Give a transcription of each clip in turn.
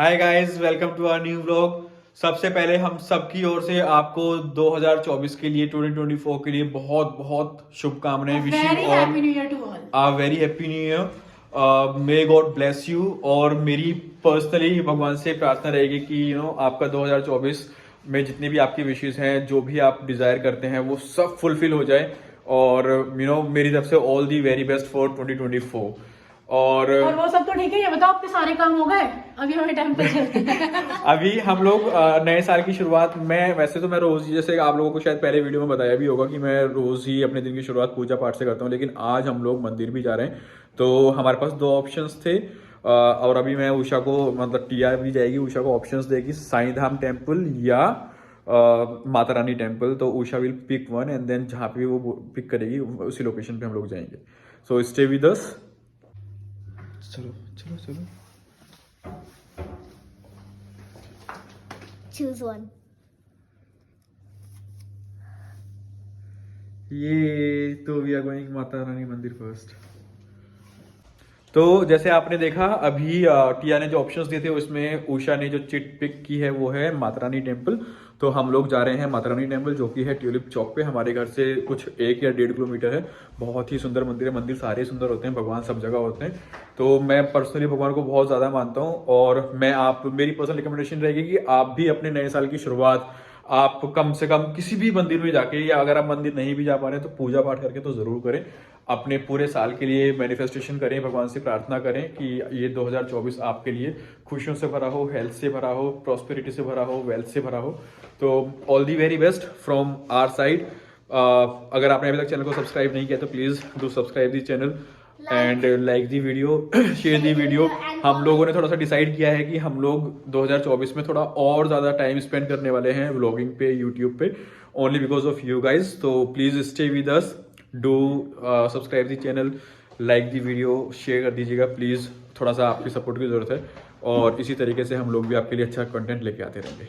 Hi guys, welcome to our new vlog. सबसे पहले हम सबकी ओर से आपको 2024 के लिए 2024 के लिए बहुत बहुत शुभकामनाएं। Wish you Very all happy New Year to all. A very happy new year. May God bless you. और मेरी पर्सनली भगवान से प्रार्थना रहेगी कि आपका 2024 में जितनी भी आपकी विशेष हैं, जो भी आप डिजायर करते हैं, वो सब फुलफिल हो जाए। और मेरी तरफ से all the very best for 2024। और वो सब तो ठीक है। ये बताओ आपके सारे काम हो गए? अभी हमें टाइम पे चलते हैं। अभी हम लोग नए साल की शुरुआत में, वैसे तो मैं रोज ही, जैसे आप लोगों को शायद पहले वीडियो में बताया भी होगा कि मैं रोज ही अपने दिन की शुरुआत पूजा पाठ से करता हूँ, लेकिन आज हम लोग मंदिर भी जा रहे हैं। तो हमारे पास दो ऑप्शंस थे। और अभी मैं उषा को, मतलब टिया भी जाएगी, उषा को ऑप्शंस देगी, साईं धाम टेम्पल या माता रानी टेम्पल। तो Usha will pick one and then जहाँ पे वो पिक करेगी उसी लोकेशन पे हम लोग जाएंगे। सो स्टे विद अस। चलो चलो चलो। Choose one. ये तो we are going Mata Rani मंदिर फर्स्ट। तो जैसे आपने देखा अभी टिया ने जो ऑप्शंस दिए थे उसमें उषा ने जो चिट पिक की है वो है माता रानी टेम्पल। तो हम लोग जा रहे हैं माता रानी टेम्पल, जो कि है ट्यूलिप चौक पे, हमारे घर से कुछ 1 या 1.5 किलोमीटर है। बहुत ही सुंदर मंदिर है। मंदिर सारे सुंदर होते हैं, भगवान सब जगह होते हैं। तो मैं पर्सनली भगवान को बहुत ज़्यादा मानता हूँ। और मेरी पर्सनल रिकमेंडेशन रहेगी कि आप भी अपने नए साल की शुरुआत आप कम से कम किसी भी मंदिर में जाके, या अगर आप मंदिर नहीं भी जा पा रहे हैं तो पूजा पाठ करके तो जरूर करें। अपने पूरे साल के लिए मैनिफेस्टेशन करें, भगवान से प्रार्थना करें कि ये 2024 आपके लिए खुशियों से भरा हो, हेल्थ से भरा हो, प्रॉस्पेरिटी से भरा हो, वेल्थ से भरा हो। तो all the very best from our side. अगर आपने अभी तक चैनल को सब्सक्राइब नहीं किया तो please do subscribe the channel and like the video, share the video. हम लोगों ने थोड़ा सा डिसाइड किया है कि हम लोग 2024 में थोड़ा और ज़्यादा टाइम स्पेंड करने वाले हैं व्लॉगिंग पे, यूट्यूब पे, only because of you guys. तो please stay with us, do subscribe the channel, like the video, share कर दीजिएगा प्लीज़। थोड़ा सा आपकी सपोर्ट की ज़रूरत है और इसी तरीके से हम लोग भी आपके लिए अच्छा कंटेंट लेके आते रहेंगे।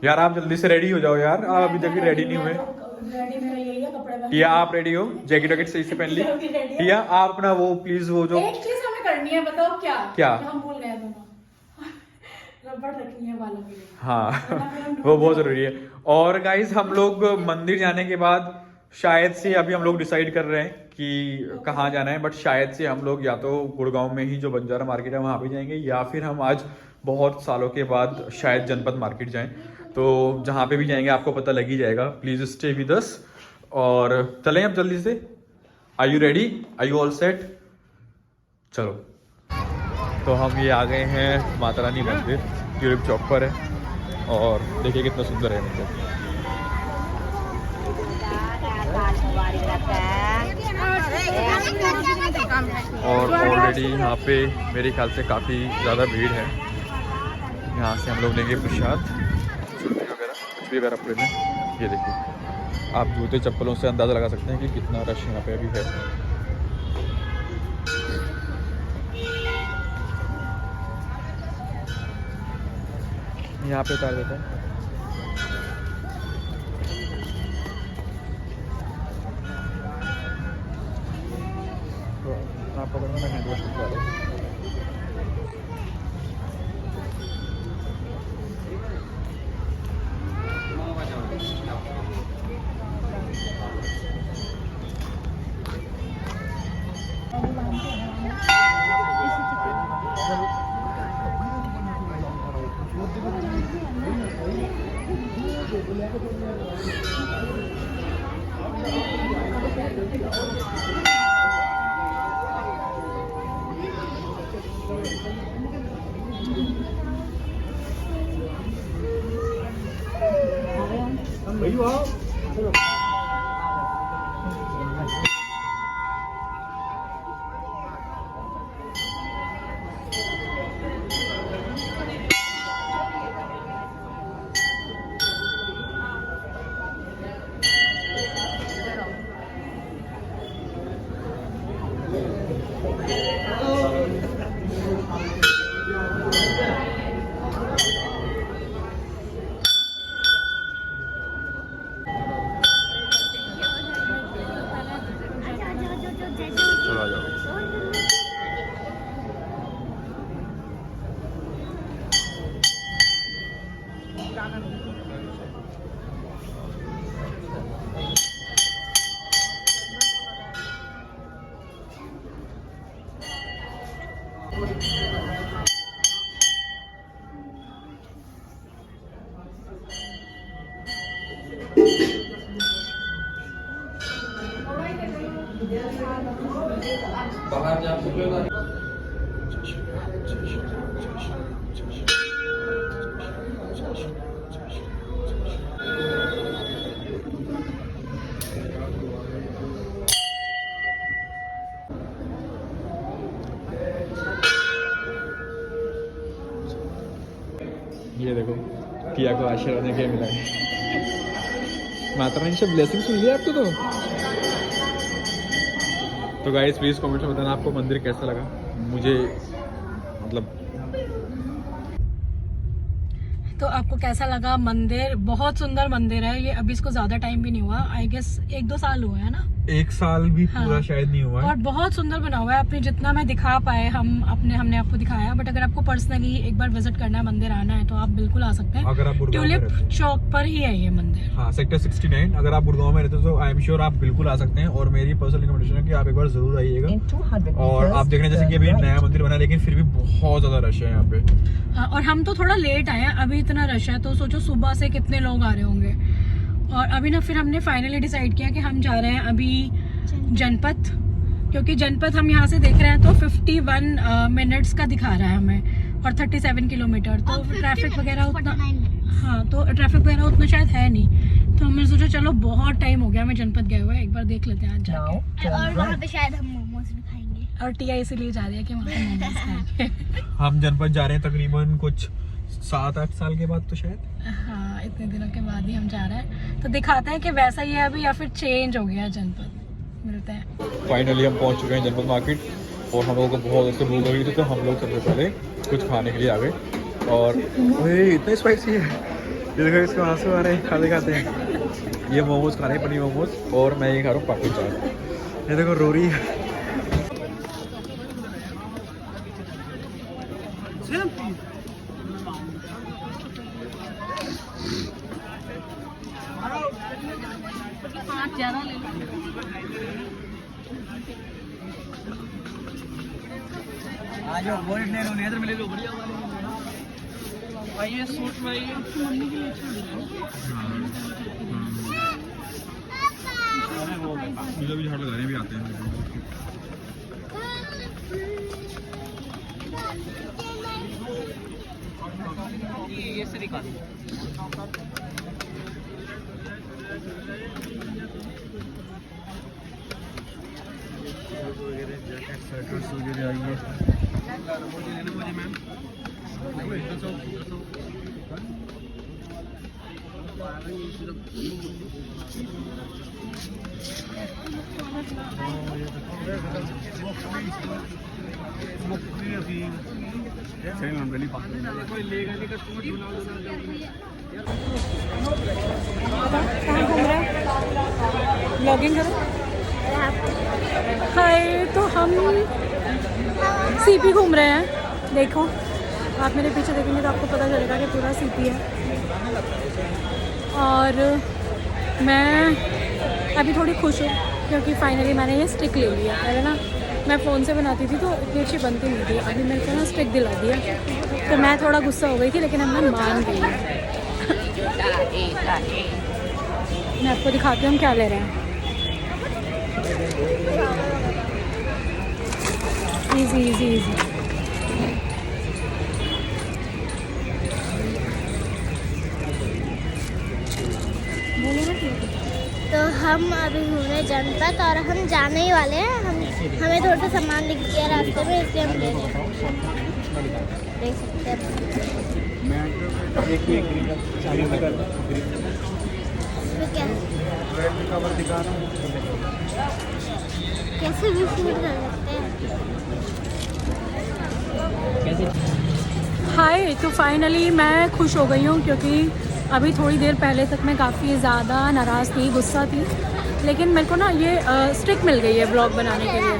यार आप जल्दी से रेडी हो जाओ यार, आप अभी तक रेडी नहीं हुए। टिया आप रेडी हो? जैकेट वैकेट सही से पहन ली? टिया आप अपना वो प्लीज, वो जो एक चीज हमें करनी है, बताओ क्या? क्या? हम भूल गए दोनों। रबड़ रखनी है बालों के लिए। हाँ वो बहुत जरूरी है। और गाइज हम लोग मंदिर जाने के बाद शायद से, अभी हम लोग डिसाइड कर रहे हैं कि कहाँ जाना है, बट शायद से हम लोग या तो गुड़गांव में ही जो बंजारा मार्केट है वहाँ पे जाएंगे, या फिर हम आज बहुत सालों के बाद शायद जनपद मार्केट जाएं। तो जहाँ पे भी जाएंगे आपको पता लग ही जाएगा। प्लीज स्टे विद अस और चलें अब जल्दी से। Are you ready? Are you all set? चलो। तो हम ये आ गए हैं माता रानी मंदिर, ट्यूलिप चौक पर है और देखिए कितना सुंदर है मंदिर। और ऑलरेडी यहाँ पे मेरे ख्याल से काफ़ी ज़्यादा भीड़ है। यहाँ से हम लोग लेंगे प्रसाद वगैरह, कुछ भी अगर आप ले लें। ये देखिए, आप जूते चप्पलों से अंदाज़ा लगा सकते हैं कि कितना रश यहाँ पे अभी है। यहाँ पे उतार देता है। तो आप पकड़ना, मैं हैंड वॉश करवा रहा हूँ। ये देखो टिया को आशीर्वाद में क्या मिला है। माता रानी से ब्लेसिंग्स मिली है आपको तो गाइस प्लीज कमेंट में बताना आपको मंदिर कैसा लगा। मुझे मतलब तो आपको कैसा लगा मंदिर? बहुत सुंदर मंदिर है ये। अभी इसको ज्यादा टाइम भी नहीं हुआ, आई गेस 1-2 साल हुए हैं ना। 1 साल भी हाँ। पूरा शायद नहीं हुआ है। और बहुत सुंदर बना हुआ है। अपने जितना मैं दिखा पाए हमने आपको दिखाया। बट अगर आपको पर्सनली एक बार विजिट करना है, मंदिर आना है, तो आप बिल्कुल आ सकते हैं। अगर आप गुड़गांव में ट्यूलिप रहते हैं। चौक पर ही है ये मंदिर। हाँ, सेक्टर 69। अगर आप गुड़गांव में रहते हो तो आई एम श्योर आप बिल्कुल आ सकते हैं। और मेरी पर्सनल रिकमेंडेशन है कि आप एक बार जरूर आइएगा। और आप देख रहे हैं जैसे कि अभी नया मंदिर बना, लेकिन फिर भी बहुत ज्यादा रश है यहाँ पे। हाँ, और हम तो थोड़ा लेट आए हैं, अभी इतना रश है तो सोचो सुबह से कितने लोग आ रहे होंगे। और अभी ना फिर हमने फाइनली डिसाइड किया कि हम जा रहे हैं अभी जनपथ, क्योंकि जनपथ हम यहाँ से देख रहे हैं तो 51 मिनट्स का दिखा रहा है हमें और 37 किलोमीटर। तो ट्रैफिक वगैरह उतना, हाँ तो ट्रैफिक वगैरह उतना शायद है नहीं। तो हमने सोचा चलो बहुत टाइम हो गया हमें जनपथ गए हुए, एक बार देख लेते हैं आज जाके। और वहाँ पे शायद हम मोमोज भी खाएंगे। और टिया इसीलिए जा रही है कि वहाँ पे मोमोज खाएंगे। हम जनपद जा रहे हैं तकरीबन कुछ 7-8 साल के बाद तो शायद। हाँ, इतने दिनों के बाद ही हम जा रहे हैं। तो दिखाते हैं कि वैसा ही है अभी या फिर चेंज हो गया है जनपद। मिलते हैं। फाइनली हम पहुंच चुके हैं जनपद मार्केट और हम लोगों को बहुत ऐसे भूख लगी थी तो हम लोग सबसे पहले कुछ खाने के लिए आ गए। और इतना स्पाइसी है, ये देखो इसके आंसू आ रहे हैं खाते खाते हैं। ये मोमोज खा रहे हैं, पनीर मोमोज, और मैं ये खा रहा हूँ पापड़ी चाट। ये देखो रोरी है। ज़्यादा ले लो। आज वो इतने लो नेत्र मिले लो बढ़िया वाले आइए सूट में आइए मम्मी के लिए मुझे भी झाड़ लगाने भी आते हैं। ये से दिखा दो वगैरह आइए। ब्लॉगिंग करो। हाय, तो हम सीपी घूम रहे हैं। देखो, आप मेरे पीछे देखेंगे तो आपको पता चलेगा कि पूरा सीपी है। और मैं अभी थोड़ी खुश हूँ क्योंकि फाइनली मैंने ये स्टिक ले लिया। पहले ना मैं फ़ोन से बनाती थी तो इतनी अच्छी बनती नहीं थी, अभी मेरे को ना स्टिक दिला दिया तो मैं थोड़ा गुस्सा हो गई थी, लेकिन अब मैं मान गई। मैं आपको दिखाती हूँ हम क्या ले रहे हैं। Easy easy easy. बोलो ना। तो हम अभी घूम रहे जनपथ और हम जाने ही वाले हैं। हमें थोड़ा सा सामान लिख गया रास्ते में, इसलिए हम ले रहे हैं। देख सकते हैं तो क्या कैसे भी शूट कर सकते हैं। हाय, तो फाइनली मैं खुश हो गई हूँ क्योंकि अभी थोड़ी देर पहले तक मैं काफ़ी ज़्यादा नाराज़ थी, गुस्सा थी, लेकिन मेरे को ना ये स्टिक मिल गई है ब्लॉग बनाने के लिए,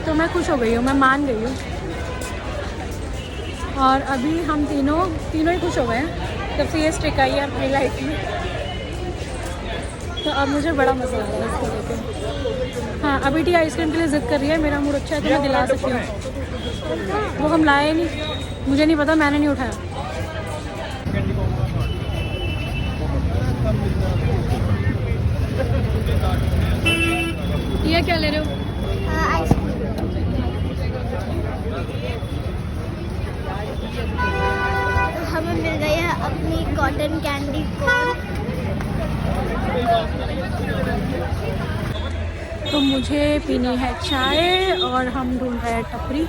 तो मैं खुश हो गई हूँ, मैं मान गई हूँ। और अभी हम तीनों ही खुश हो गए हैं। जब से ये स्टिक आई है अपनी लाइफ में, तो अब मुझे बड़ा मज़ा आ रहा है इसको लेके। हाँ, अभी टी आइसक्रीम के लिए ज़िद कर रही है, मेरा मूड अच्छा है तो मैं दिला सकती हूँ। वो हम लाए नहीं, मुझे नहीं पता, मैंने नहीं उठाया। ये क्या ले रहे हो? हमें मिल गई है अपनी कॉटन कैंडी कॉर्न। तो मुझे पीनी है चाय और हम ढूंढ रहे हैं टपरी।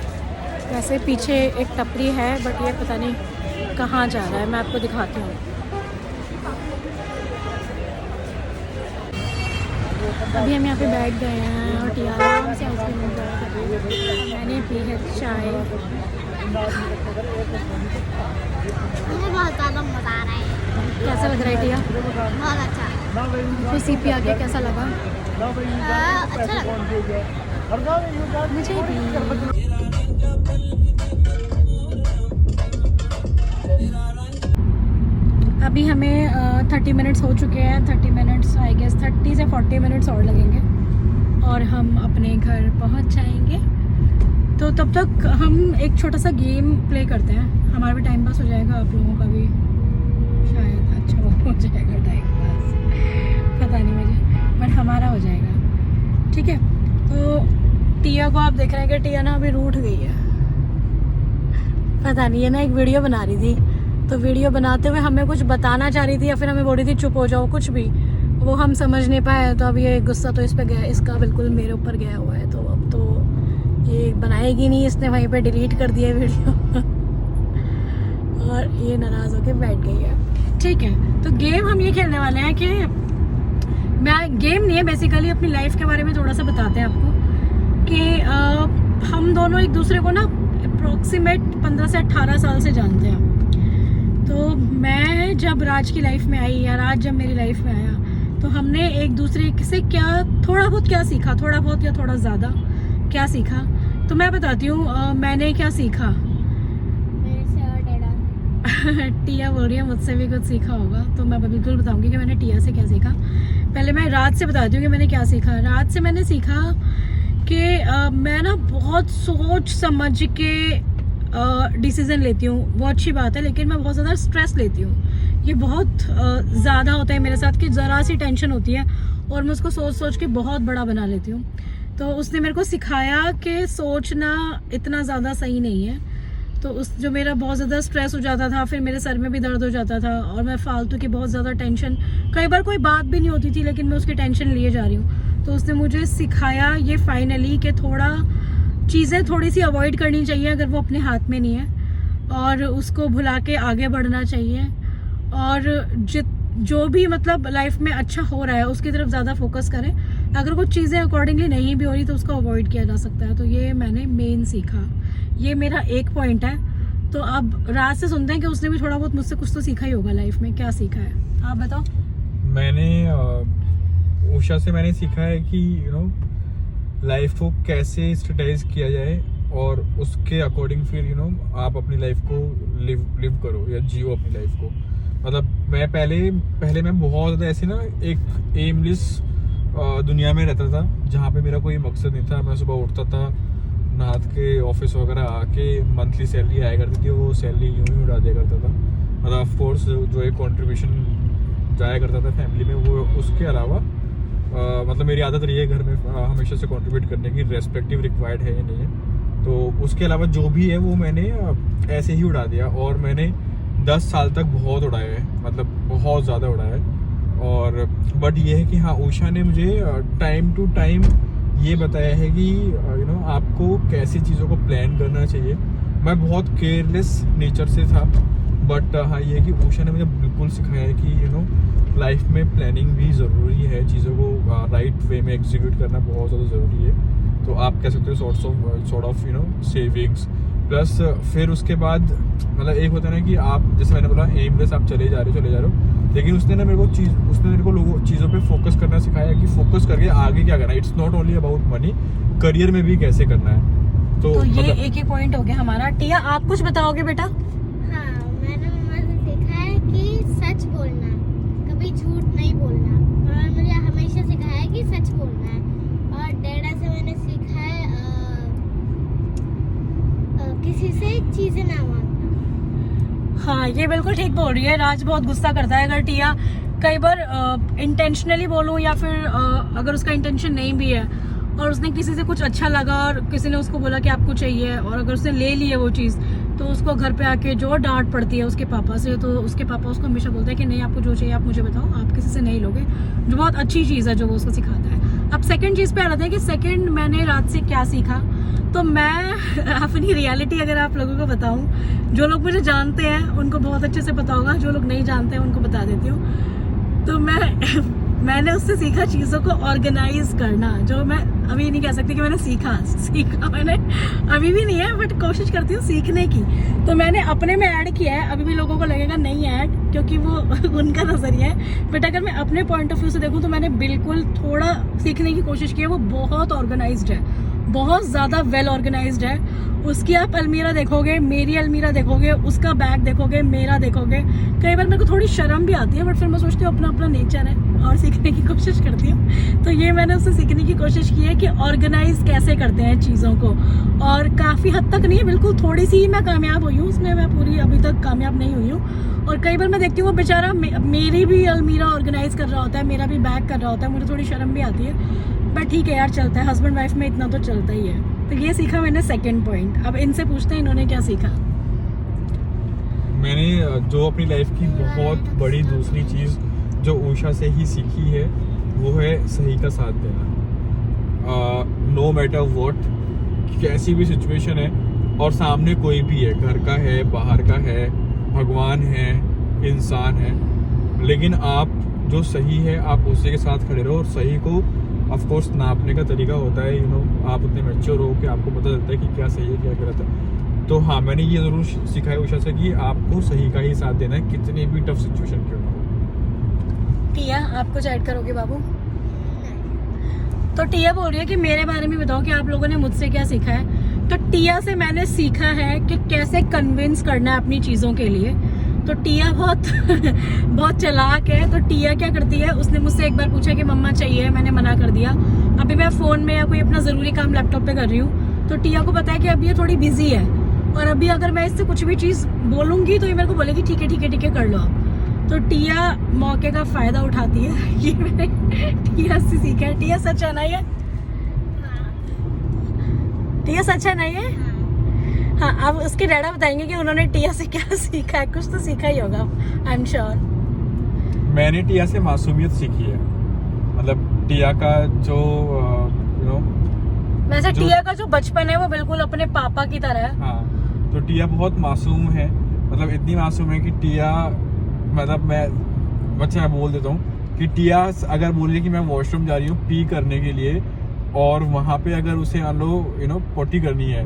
वैसे पीछे एक टपरी है बट ये पता नहीं कहाँ जा रहा है, मैं आपको दिखाती हूँ। अभी हम यहाँ पे बैठ गए हैं और टिया आराम से आइसक्रीम एंजॉय कर रही है। मैंने पी है चाय। मुझे बहुत ज़्यादा मज़ा आ रहा है। कैसा लग रहा है टिया? बहुत अच्छा। तो सीपी आके कैसा लगा? अच्छा लगा मुझे भी। अभी हमें 30 मिनट्स हो चुके हैं। 30 मिनट्स आई गेस 30 से 40 मिनट्स और लगेंगे और हम अपने घर पहुंच जाएंगे। तो तब तक हम एक छोटा सा गेम प्ले करते हैं, हमारा भी टाइम पास हो जाएगा, आप लोगों का भी शायद अच्छा हो जाएगा टाइम पास, पता नहीं मुझे, बट हमारा हो जाएगा। ठीक है, तो टिया को आप देख रहे हैं कि टिया ना अभी रूठ गई है, पता नहीं है ना। एक वीडियो बना रही थी, तो वीडियो बनाते हुए हमें कुछ बताना चाह रही थी या फिर हमें बोल रही थी चुप हो जाओ, कुछ भी वो हम समझ नहीं पाए। तो अब ये गुस्सा तो इस पे गया, इसका बिल्कुल मेरे ऊपर गया हुआ है। तो अब तो ये बनाएगी नहीं, इसने वहीं पे डिलीट कर दिया वीडियो और ये नाराज़ होके बैठ गई है। ठीक है, तो गेम हम ये खेलने वाले हैं कि मैं गेम नहीं है, बेसिकली अपनी लाइफ के बारे में थोड़ा सा बताते हैं आपको कि हम दोनों एक दूसरे को ना अप्रोक्सीमेट 15 से 18 साल से जानते हैं। तो मैं जब राज की लाइफ में आई या राज जब मेरी लाइफ में आया, तो हमने एक दूसरे से क्या थोड़ा बहुत क्या सीखा, थोड़ा बहुत या थोड़ा ज़्यादा क्या सीखा, तो मैं बताती हूँ मैंने क्या सीखा। मेरे से और टेढ़ा। टिया बोल रही है मुझसे भी कुछ सीखा होगा, तो मैं बिल्कुल बताऊंगी कि मैंने टिया से क्या सीखा। पहले मैं राज से बताती हूँ कि मैंने क्या सीखा। राज से मैंने सीखा कि मैं ना बहुत सोच समझ के डिसीज़न लेती हूँ। वो अच्छी बात है, लेकिन मैं बहुत ज़्यादा स्ट्रेस लेती हूँ। ये बहुत ज़्यादा होता है मेरे साथ कि ज़रा सी टेंशन होती है और मैं उसको सोच सोच के बहुत बड़ा बना लेती हूँ। तो उसने मेरे को सिखाया कि सोचना इतना ज़्यादा सही नहीं है। तो उस जो मेरा बहुत ज़्यादा स्ट्रेस हो जाता था, फिर मेरे सर में भी दर्द हो जाता था और मैं फालतू की बहुत ज़्यादा टेंशन, कई बार कोई बात भी नहीं होती थी लेकिन मैं उसकी टेंशन लिए जा रही हूँ। तो उसने मुझे सिखाया ये फाइनली कि थोड़ा चीज़ें थोड़ी सी अवॉइड करनी चाहिए अगर वो अपने हाथ में नहीं है, और उसको भुला के आगे बढ़ना चाहिए। और जो भी मतलब लाइफ में अच्छा हो रहा है उसकी तरफ ज़्यादा फोकस करें। अगर कुछ चीज़ें अकॉर्डिंगली नहीं भी हो रही तो उसको अवॉइड किया जा सकता है। तो ये मैंने मेन सीखा, ये मेरा एक पॉइंट है। तो अब राज से सुनते हैं कि उसने भी थोड़ा बहुत मुझसे कुछ तो सीखा ही होगा लाइफ में। क्या सीखा है आप बताओ। मैंने उषा से मैंने सीखा है कि लाइफ को कैसे स्ट्रेटेजाइज किया जाए और उसके अकॉर्डिंग फिर आप अपनी लाइफ को लिव करो या जियो अपनी लाइफ को। मतलब मैं पहले मैं बहुत ज़्यादा ऐसे एक एमलेस दुनिया में रहता था जहाँ पे मेरा कोई मकसद नहीं था। मैं सुबह उठता था, नहा के ऑफिस वगैरह आके मंथली सैलरी आया करती थी, वो सैलरी यूँ ही उड़ा दिया करता था। मतलब ऑफ कोर्स जो एक कंट्रीब्यूशन जाया करता था फैमिली में, वो उसके अलावा मतलब मेरी आदत रही है घर में हमेशा से कंट्रीब्यूट करने की, रेस्पेक्टिव रिक्वायर्ड है या नहीं है। तो उसके अलावा जो भी है वो मैंने ऐसे ही उड़ा दिया और मैंने 10 साल तक बहुत उड़ाया है, मतलब बहुत ज़्यादा उड़ाया है। और बट ये है कि हाँ, उषा ने मुझे टाइम टू टाइम ये बताया है कि आपको कैसी चीज़ों को प्लान करना चाहिए। मैं बहुत केयरलेस नेचर से था, बट हाँ ये कि उषा ने मुझे बिल्कुल सिखाया है कि लाइफ में प्लानिंग भी ज़रूरी है, चीज़ों को राइट वे में एग्जीक्यूट करना बहुत ज़्यादा ज़रूरी है। तो आप कह सकते हो सॉर्ट ऑफ सेविंग्स प्लस फिर उसके बाद मतलब एक होता है ना कि आप जैसे मैंने बोला एमलेस आप चले जा रहे हो, लेकिन उसने मेरे को लोगों चीज़ों पे फोकस करना सिखाया कि फोकस करके आगे क्या करना है। It's not only about money, career में भी कैसे करना है। तो ये मतलब, एक ही पॉइंट हो गया हमारा। टिया आप कुछ बताओगे बेटा। हाँ, मैंने मम्मा से सीखा है कि हमेशा सिखाया है कि सच बोलना है, और डैडा से मैंने सीखा है किसी से चीजें ना मांगना। हाँ, ये बिल्कुल ठीक बोल रही है। राज बहुत गुस्सा करता है अगर टिया कई बार इंटेंशनली बोलूं या फिर अगर उसका इंटेंशन नहीं भी है और उसने किसी से कुछ अच्छा लगा और किसी ने उसको बोला कि आपको चाहिए और अगर उसने ले ली है वो चीज़, तो उसको घर पे आके जो डांट पड़ती है उसके पापा से, तो उसके पापा उसको हमेशा बोलते हैं कि नहीं, आपको जो चाहिए आप मुझे बताओ, आप किसी से नहीं लोगे, जो बहुत अच्छी चीज़ है जो वो उसको सिखाता है। अब सेकंड चीज़ पे आ जाते हैं कि सेकंड मैंने रात से क्या सीखा। तो मैं अपनी रियलिटी अगर आप लोगों को बताऊं, जो लोग मुझे जानते हैं उनको बहुत अच्छे से पता होगा, जो लोग नहीं जानते हैं उनको बता देती हूँ। तो मैंने उससे सीखा चीज़ों को ऑर्गेनाइज करना, जो मैं अभी नहीं कह सकती कि मैंने सीखा मैंने अभी भी नहीं है, बट कोशिश करती हूँ सीखने की। तो मैंने अपने में ऐड किया है, अभी भी लोगों को लगेगा नहीं ऐड क्योंकि वो उनका नज़रिया है, बट अगर मैं अपने पॉइंट ऑफ व्यू से देखूँ तो मैंने बिल्कुल थोड़ा सीखने की कोशिश की है। वो बहुत ऑर्गेनाइज्ड है, बहुत ज़्यादा वेल ऑर्गेनाइज्ड है। उसकी आप अलमीरा देखोगे, मेरी अलमीरा देखोगे, उसका बैग देखोगे, मेरा देखोगे, कई बार मेरे को थोड़ी शर्म भी आती है, बट फिर मैं सोचती हूँ अपना अपना नेचर है और सीखने की कोशिश करती हूँ। तो ये मैंने उससे सीखने की कोशिश की है कि ऑर्गेनाइज कैसे करते हैं चीज़ों को, और काफ़ी हद तक नहीं है, बिल्कुल थोड़ी सी ही मैं कामयाब हुई हूँ उसमें, मैं पूरी अभी तक कामयाब नहीं हुई हूँ। और कई बार मैं देखती हूँ वो बेचारा मेरी भी अलमीरा ऑर्गेनाइज कर रहा होता है, मेरा भी बैग कर रहा होता है, मुझे थोड़ी शर्म भी आती है, बट ठीक है यार, चलता है, हस्बैंड वाइफ में इतना तो चलता ही है। तो ये सीखा मैंने सेकंड पॉइंट। अब इनसे पूछते हैं इन्होंने क्या सीखा। मैंने जो अपनी लाइफ की बहुत बड़ी दूसरी चीज़ जो उषा से ही सीखी है वो है सही का साथ देना। नो मैटर व्हाट, कैसी भी सिचुएशन है और सामने कोई भी है, घर का है, बाहर का है, भगवान है, इंसान है, लेकिन आप जो सही है आप उसी के साथ खड़े रहो। और सही को ऑफ कोर्स नापने का तरीका होता है, आप उतने मैच्योर हो कि आपको पता चलता है कि क्या सही है क्या गलत है। तो हाँ, मैंने ये ज़रूर सीखा है उषा से कि आपको सही का ही साथ देना है, कितनी भी टफ सिचुएशन क्यों ना हो। टिया, आप कुछ ऐड करोगे बाबू? तो टिया बोल रही है कि मेरे बारे में बताओ कि आप लोगों ने मुझसे क्या सीखा है। तो टिया से मैंने सीखा है कि कैसे कन्विंस करना है अपनी चीज़ों के लिए। तो टिया बहुत चालाक है। तो टिया क्या करती है, उसने मुझसे एक बार पूछा कि मम्मा चाहिए, मैंने मना कर दिया। अभी मैं फ़ोन में या कोई अपना ज़रूरी काम लैपटॉप पे कर रही हूँ, तो टिया को पता है कि अभी ये थोड़ी बिजी है, और अभी अगर मैं इससे कुछ भी चीज़ बोलूँगी तो ये मेरे को बोलेगी ठीक है कर लो आप। तो टिया मौके का फ़ायदा उठाती है। ये मैंने टिया से सीखा है। टिया सच है ना ये? टिया सच है ना ये? हाँ, अब उसके डैडा बताएंगे कि उन्होंने टिया से क्या सीखा है। कुछ तो सीखा ही होगा, आई एम श्योर। मैंने टिया से मासूमियत सीखी है, मतलब टिया का जो वैसे टिया का जो बचपन है वो बिल्कुल अपने पापा की तरह है। हाँ, तो टिया बहुत मासूम है, मतलब इतनी मासूम है कि टिया, मतलब मैं बोल देता हूँ कि टिया अगर बोल रही कि मैं वॉशरूम जा रही हूँ पी करने के लिए, और वहाँ पे अगर उसे मान लो पोटी करनी है,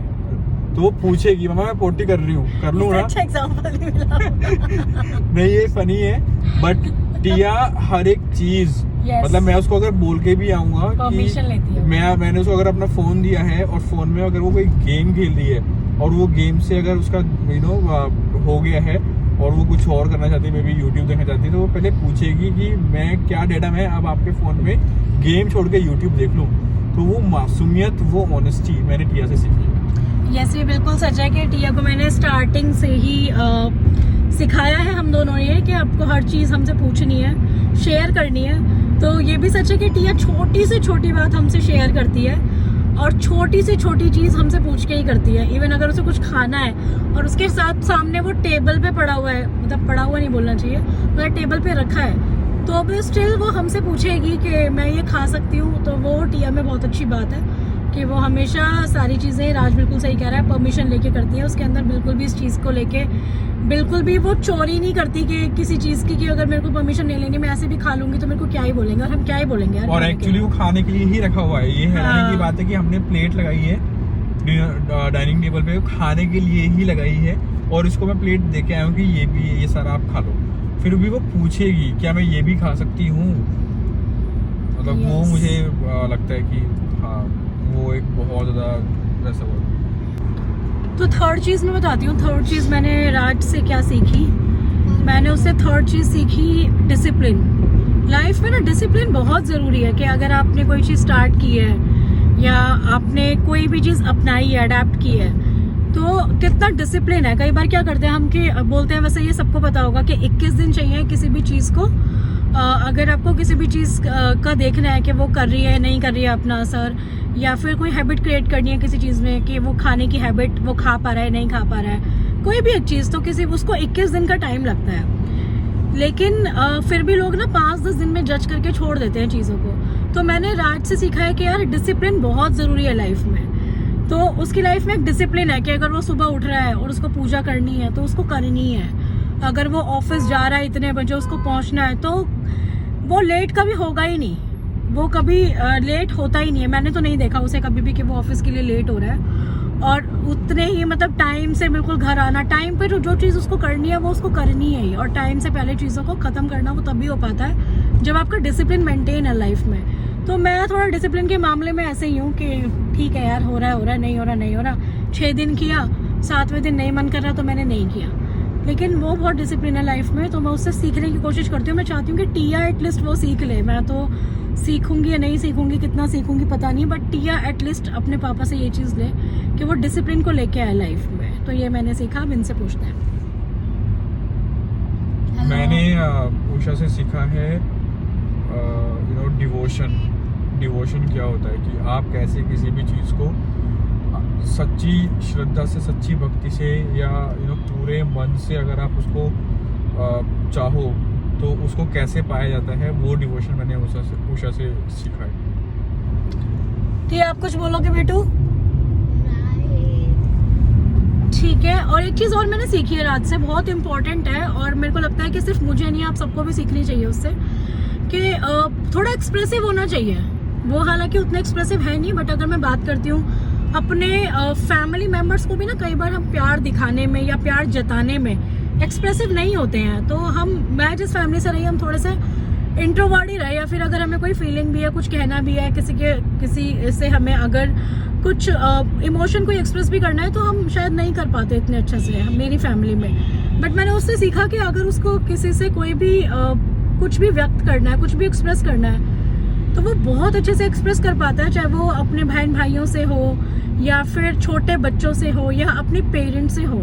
तो वो पूछेगी मम्मा मैं पोटी कर रही हूँ, कर लूँ ना? अच्छा एग्जांपल नहीं मिला। नहीं, ये फनी है, बट टिया हर एक चीज मतलब मैं उसको अगर बोल के भी आऊंगा परमिशन लेती है। मैंने उसको अगर अपना फोन दिया है और फोन में अगर वो कोई गेम खेल रही है और वो गेम से अगर उसका हो गया है और वो कुछ और करना चाहती है, मे बी यूट्यूब देखना चाहती है, तो वो पहले पूछेगी कि मैं क्या डेटा मैं अब आपके फोन में गेम छोड़ के यूट्यूब देख लूँ। तो वो मासूमियत, वो ऑनेस्टी मैंने टिया से सीखी है। यस, ये बिल्कुल सच है कि टिया को मैंने स्टार्टिंग से ही सिखाया है हम दोनों ने कि आपको हर चीज़ हमसे पूछनी है, शेयर करनी है। तो ये भी सच है कि टिया छोटी से छोटी बात हमसे शेयर करती है और छोटी से छोटी चीज़ हमसे पूछ के ही करती है। इवन अगर उसे कुछ खाना है और उसके साथ सामने वो टेबल पे पड़ा हुआ है, मतलब पड़ा हुआ नहीं बोलना चाहिए, मतलब टेबल पे रखा है, तो भी स्टिल वो हमसे पूछेगी कि मैं ये खा सकती हूँ। तो वो टिया में बहुत अच्छी बात है कि वो हमेशा सारी चीज़ें, राज बिल्कुल सही कह रहा है, परमिशन लेके करती है। उसके अंदर बिल्कुल भी इस चीज़ को लेके बिल्कुल भी वो चोरी नहीं करती कि किसी चीज़ की कि अगर मेरे को परमिशन नहीं लेनी, मैं ऐसे भी खा लूंगी तो मेरे को क्या ही बोलेंगे, और हम क्या ही बोलेंगे यार। और एक्चुअली वो खाने के लिए ही रखा हुआ है। ये हैरानी की बात है कि हमने प्लेट लगाई है डाइनिंग टेबल पे, खाने के लिए ही लगाई है, और इसको मैं प्लेट दे के आया हूँ कि ये भी, ये सारा आप खा लो। फिर भी वो पूछेगी क्या मैं ये भी खा सकती हूँ, मतलब वो मुझे लगता है कि हाँ, वो एक बहुत ज़्यादा वैसा वो। तो थर्ड चीज़ मैं बताती हूँ। थर्ड चीज़ मैंने राज से क्या सीखी, मैंने उससे थर्ड चीज़ सीखी डिसिप्लिन। लाइफ में ना डिसिप्लिन बहुत ज़रूरी है कि अगर आपने कोई चीज़ स्टार्ट की है या आपने कोई भी चीज़ अपनाई है, अडेप्ट की है, तो कितना डिसिप्लिन है। कई बार क्या करते हैं हम कि बोलते हैं, वैसे ये सबको पता होगा कि 21 दिन चाहिए किसी भी चीज़ को। अगर आपको किसी भी चीज़ का देखना है कि वो कर रही है नहीं कर रही है अपना असर, या फिर कोई हैबिट क्रिएट करनी है किसी चीज़ में कि वो खाने की हैबिट वो खा पा रहा है नहीं खा पा रहा है, कोई भी एक चीज़, तो किसी उसको 21 दिन का टाइम लगता है। लेकिन फिर भी लोग ना 5-10 दिन में जज करके छोड़ देते हैं चीज़ों को। तो मैंने राज से सीखा है कि यार डिसिप्लिन बहुत ज़रूरी है लाइफ में। तो उसकी लाइफ में एक डिसिप्लिन है कि अगर वो सुबह उठ रहा है और उसको पूजा करनी है तो उसको करनी है। अगर वो ऑफिस जा रहा है इतने बजे उसको पहुंचना है, तो वो लेट कभी होगा ही नहीं, वो कभी लेट होता ही नहीं है। मैंने तो नहीं देखा उसे कभी भी कि वो ऑफिस के लिए लेट हो रहा है। और उतने ही मतलब टाइम से बिल्कुल घर आना, टाइम पे जो चीज़ उसको करनी है वो उसको करनी है ही। और टाइम से पहले चीज़ों को ख़त्म करना वो तभी हो पाता है जब आपका डिसिप्लिन मेंटेन है लाइफ में। तो मैं थोड़ा डिसिप्लिन के मामले में ऐसे ही हूँ कि ठीक है यार, हो रहा है, नहीं हो रहा। 6 दिन किया, 7वें दिन नहीं मन कर रहा तो मैंने नहीं किया। लेकिन वो बहुत डिसिप्लिन है लाइफ में, तो मैं उससे सीखने की कोशिश करती हूँ। मैं चाहती हूँ कि टिया एटलीस्ट वो सीख ले। मैं तो सीखूंगी या नहीं सीखूंगी, कितना सीखूंगी पता नहीं, बट टिया एटलीस्ट अपने पापा से ये चीज़ ले कि वो डिसिप्लिन को लेके आए लाइफ में। तो ये मैंने सीखा, अब इनसे पूछते हैं। मैंने उषा से सीखा है डिवोशन क्या होता है, कि आप कैसे किसी भी चीज़ को सच्ची श्रद्धा से, सच्ची भक्ति से, या पूरे मन से अगर आप उसको चाहो तो उसको कैसे पाया जाता है, वो डिवोशन मैंने उषा से सीखा है। टिया आप कुछ बोलोगे बेटू? ठीक है। और एक चीज़ और मैंने सीखी है रात से, बहुत इंपॉर्टेंट है, और मेरे को लगता है कि सिर्फ मुझे नहीं आप सबको भी सीखनी चाहिए उससे, कि थोड़ा एक्सप्रेसिव होना चाहिए। वो हालांकि उतना एक्सप्रेसिव है नहीं, बट अगर मैं बात करती हूँ अपने फैमिली मेम्बर्स को भी ना, कई बार हम प्यार दिखाने में या प्यार जताने में एक्सप्रेसिव नहीं होते हैं। तो मैं जिस फैमिली से रही, हम थोड़े से इंट्रोवर्ट ही रहे, या फिर अगर हमें कोई फीलिंग भी है, कुछ कहना भी है किसी से, हमें अगर कुछ इमोशन कोई एक्सप्रेस भी करना है तो हम शायद नहीं कर पाते इतने अच्छे से मेरी फैमिली में। बट मैंने उससे सीखा कि अगर उसको किसी से कोई भी कुछ भी व्यक्त करना है, कुछ भी एक्सप्रेस करना है, तो वो बहुत अच्छे से एक्सप्रेस कर पाता है, चाहे वो अपने बहन भाइयों से हो, या फिर छोटे बच्चों से हो, या अपने पेरेंट्स से हो।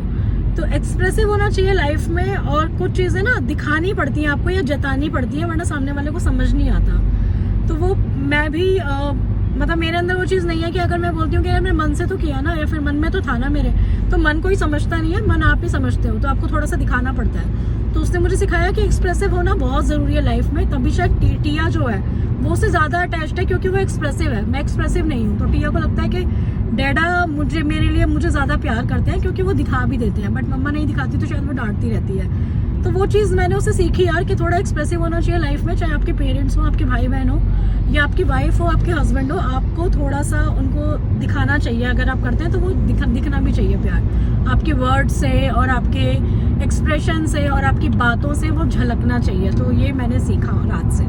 तो एक्सप्रेसिव होना चाहिए लाइफ में, और कुछ चीज़ें ना दिखानी पड़ती हैं आपको या जतानी पड़ती है, वरना सामने वाले को समझ नहीं आता। तो वो मैं भी मतलब मेरे अंदर वो चीज़ नहीं है कि अगर मैं बोलती हूँ कि यार मैं मन से तो किया ना, या फिर मन में तो था ना मेरे, तो मन कोई समझता नहीं है, मन आप ही समझते हो, तो आपको थोड़ा सा दिखाना पड़ता है। तो उसने मुझे सिखाया कि एक्सप्रेसिव होना बहुत ज़रूरी है लाइफ में। तभी शायद टिया जो है वो उससे ज़्यादा अटैच्ड है, क्योंकि वो एक्सप्रेसिव है, मैं एक्सप्रेसिव नहीं हूँ। तो टिया को लगता है कि डैडा मुझे ज़्यादा प्यार करते हैं, क्योंकि वो दिखा भी देते हैं, बट मम्मा नहीं दिखाती तो शायद वो डांटती रहती है। तो वो चीज़ मैंने उससे सीखी यार, कि थोड़ा एक्सप्रेसिव होना चाहिए लाइफ में, चाहे आपके पेरेंट्स हो, आपके भाई बहन हो, या आपकी वाइफ हो, आपके हस्बैंड हो, आपको थोड़ा सा उनको दिखाना चाहिए। अगर आप करते हैं तो वो दिखना भी चाहिए प्यार, आपके वर्ड से और आपके एक्सप्रेशन से और आपकी बातों से वो झलकना चाहिए। तो ये मैंने सीखा रात से।